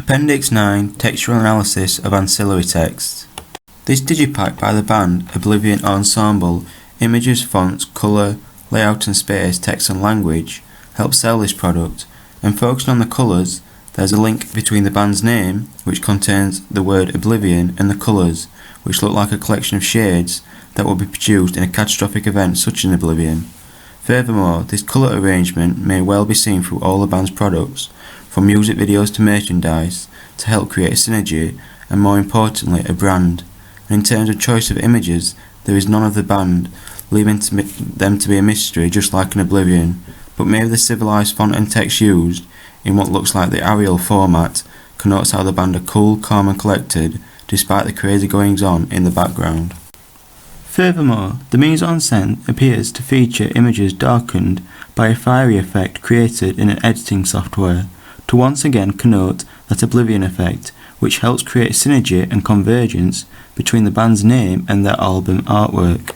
Appendix 9 Textual Analysis of Ancillary Text. This digipak by the band Oblivion Ensemble images, fonts, colour, layout and space, text and language helps sell this product, and focusing on the colours, there's a link between the band's name, which contains the word Oblivion, and the colours, which look like a collection of shades that will be produced in a catastrophic event such as an Oblivion. Furthermore, this colour arrangement may well be seen through all the band's products, from music videos to merchandise, to help create a synergy and, more importantly, a brand. And in terms of choice of images, there is none of the band, leaving them to be a mystery just like an Oblivion, but maybe the civilised font and text used, in what looks like the Arial format, connotes how the band are cool, calm and collected, despite the crazy goings-on in the background. Furthermore, the mise en scène appears to feature images darkened by a fiery effect created in an editing software, to once again connote that Oblivion effect, which helps create synergy and convergence between the band's name and their album artwork.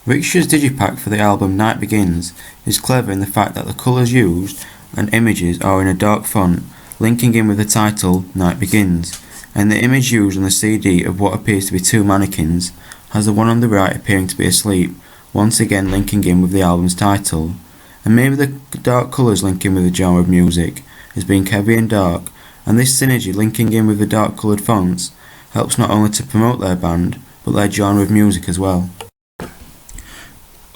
Riksha's digipak for the album Night Begins is clever in the fact that the colours used and images are in a dark font, linking in with the title Night Begins, and the image used on the CD of what appears to be two mannequins has the one on the right appearing to be asleep, once again linking in with the album's title. And maybe the dark colours link in with the genre of music as being heavy and dark, and this synergy linking in with the dark coloured fonts helps not only to promote their band, but their genre of music as well.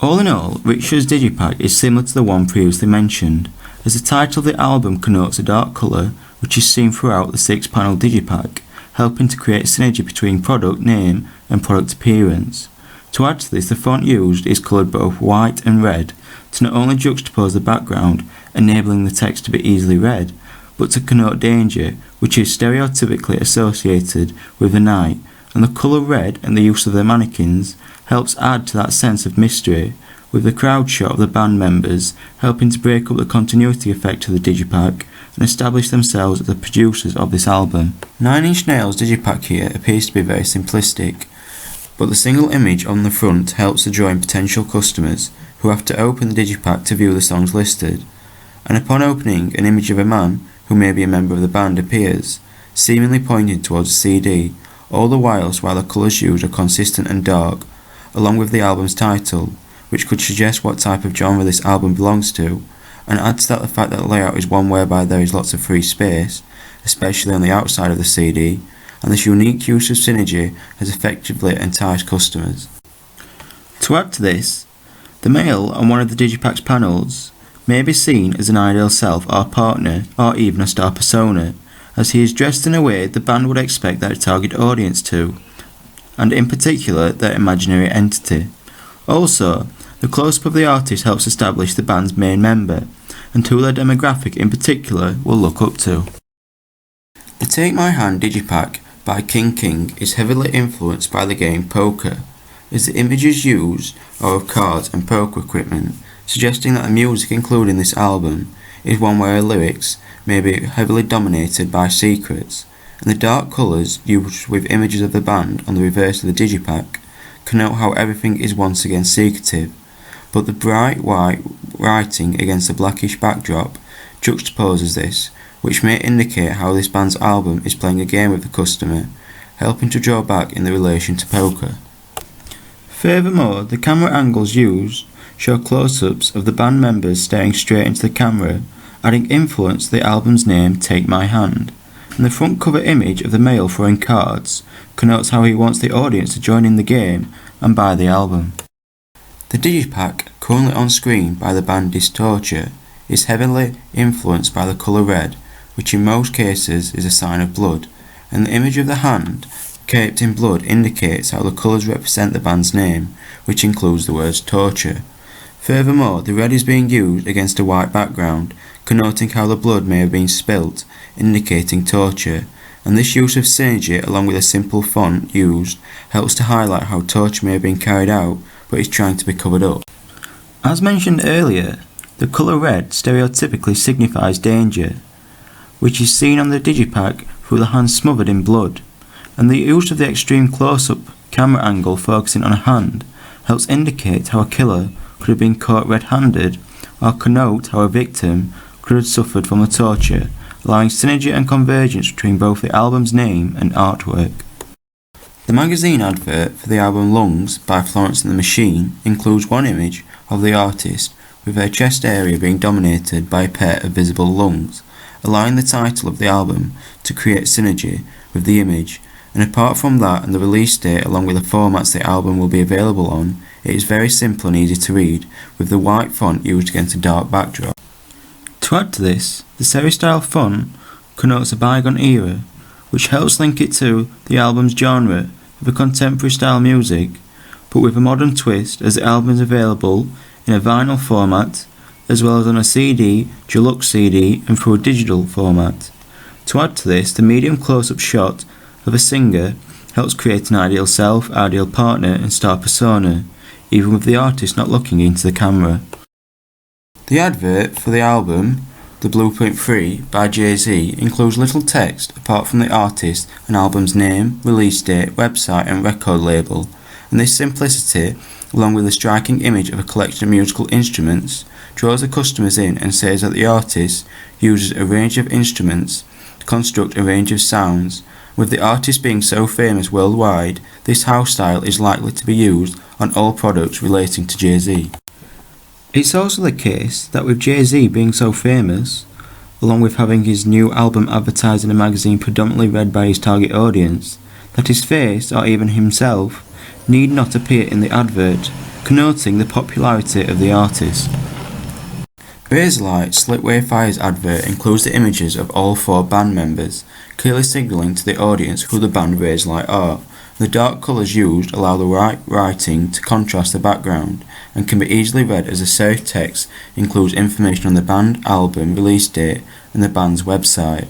All in all, Riksha's digipak is similar to the one previously mentioned, as the title of the album connotes a dark colour which is seen throughout the 6-panel digipak, helping to create synergy between product name and product appearance. To add to this, the font used is coloured both white and red to not only juxtapose the background, enabling the text to be easily read, but to connote danger, which is stereotypically associated with the night, and the colour red and the use of the mannequins helps add to that sense of mystery, with the crowd shot of the band members helping to break up the continuity effect of the digipak and establish themselves as the producers of this album. Nine Inch Nails digipak here appears to be very simplistic, but the single image on the front helps to draw in potential customers who have to open the digipak to view the songs listed, and upon opening, an image of a man, who may be a member of the band, appears, seemingly pointing towards the CD, all the while the colours used are consistent and dark, along with the album's title, which could suggest what type of genre this album belongs to, and add to that the fact that the layout is one whereby there is lots of free space, especially on the outside of the CD, and this unique use of synergy has effectively enticed customers. To add to this, the male on one of the digipak's panels may be seen as an ideal self or partner, or even a star persona, as he is dressed in a way the band would expect their target audience to, and in particular their imaginary entity. Also, the close-up of the artist helps establish the band's main member, and who their demographic in particular will look up to. The Take My Hand digipak by King is heavily influenced by the game poker, as the images used are of cards and poker equipment, suggesting that the music included in this album is one where the lyrics may be heavily dominated by secrets, and the dark colours used with images of the band on the reverse of the digipak connote how everything is once again secretive, but the bright white writing against the blackish backdrop juxtaposes this, which may indicate how this band's album is playing a game with the customer, helping to draw back in the relation to poker. Furthermore, the camera angles used show close-ups of the band members staring straight into the camera, adding influence to the album's name Take My Hand, and the front cover image of the male throwing cards connotes how he wants the audience to join in the game and buy the album. The digipak currently on screen by the band Distorture is heavily influenced by the colour red, which in most cases is a sign of blood, and the image of the hand caped in blood indicates how the colours represent the band's name, which includes the words torture. Furthermore, the red is being used against a white background, connoting how the blood may have been spilt, indicating torture, and this use of synergy along with a simple font used helps to highlight how torture may have been carried out but is trying to be covered up. As mentioned earlier, the colour red stereotypically signifies danger, which is seen on the digipak through the hand smothered in blood, and the use of the extreme close-up camera angle focusing on a hand helps indicate how a killer could have been caught red-handed, or connote how a victim could have suffered from the torture allowing synergy and convergence between both the album's name and artwork. The magazine advert for the album Lungs by Florence and the Machine includes one image of the artist with their chest area being dominated by a pair of visible lungs, allowing the title of the album to create synergy with the image. And apart from that and the release date along with the formats the album will be available on, it is very simple and easy to read, with the white font used against a dark backdrop. To add to this, the Seri style font connotes a bygone era, which helps link it to the album's genre of a contemporary style music, but with a modern twist, as the album is available in a vinyl format, as well as on a CD, deluxe CD, and through a digital format. To add to this, the medium close-up shot of a singer helps create an ideal self, ideal partner, and star persona, even with the artist not looking into the camera. The advert for the album, The Blueprint 3 by Jay-Z, includes little text apart from the artist and album's name, release date, website, and record label, and this simplicity, along with a striking image of a collection of musical instruments, draws the customers in and says that the artist uses a range of instruments to construct a range of sounds. With the artist being so famous worldwide, this house style is likely to be used on all products relating to Jay-Z. It's also the case that with Jay-Z being so famous, along with having his new album advertised in a magazine predominantly read by his target audience, that his face, or even himself, need not appear in the advert, connoting the popularity of the artist. Razorlight Slick Wayfire's advert includes the images of all 4 band members, clearly signalling to the audience who the band Razorlight are. The dark colours used allow the right writing to contrast the background, and can be easily read as the serif text includes information on the band, album, release date, and the band's website.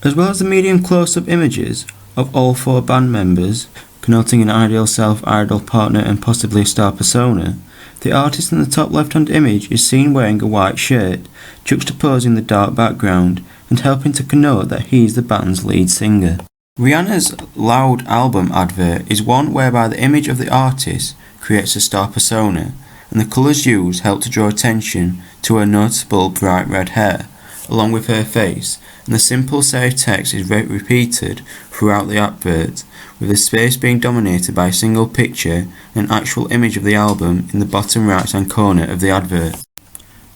As well as the medium close-up images of all 4 band members, connoting an ideal self, ideal partner, and possibly a star persona, the artist in the top left-hand image is seen wearing a white shirt, juxtaposing the dark background and helping to connote that he is the band's lead singer. Rihanna's Loud album advert is one whereby the image of the artist creates a star persona, and the colours used help to draw attention to her noticeable bright red hair, along with her face, and the simple serif text is repeated throughout the advert, with the space being dominated by a single picture and an actual image of the album in the bottom right hand corner of the advert.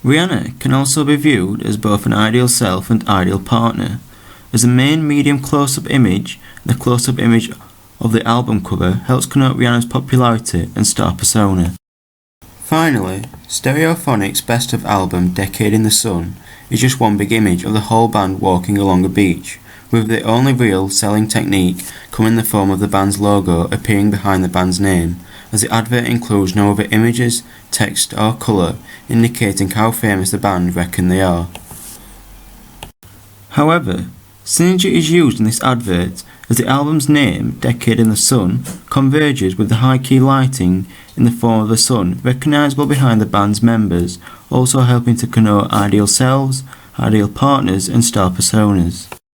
Rihanna can also be viewed as both an ideal self and ideal partner, as the main medium close-up image and the close-up image of the album cover helps connote Rihanna's popularity and star persona. Finally, Stereophonics' best of album Decade in the Sun is just one big image of the whole band walking along a beach, with the only real selling technique coming in the form of the band's logo appearing behind the band's name, as the advert includes no other images, text or colour indicating how famous the band reckon they are. However, synergy is used in this advert as the album's name, Decade in the Sun, converges with the high-key lighting in the form of a sun recognisable behind the band's members, also helping to connote ideal selves, ideal partners and star personas.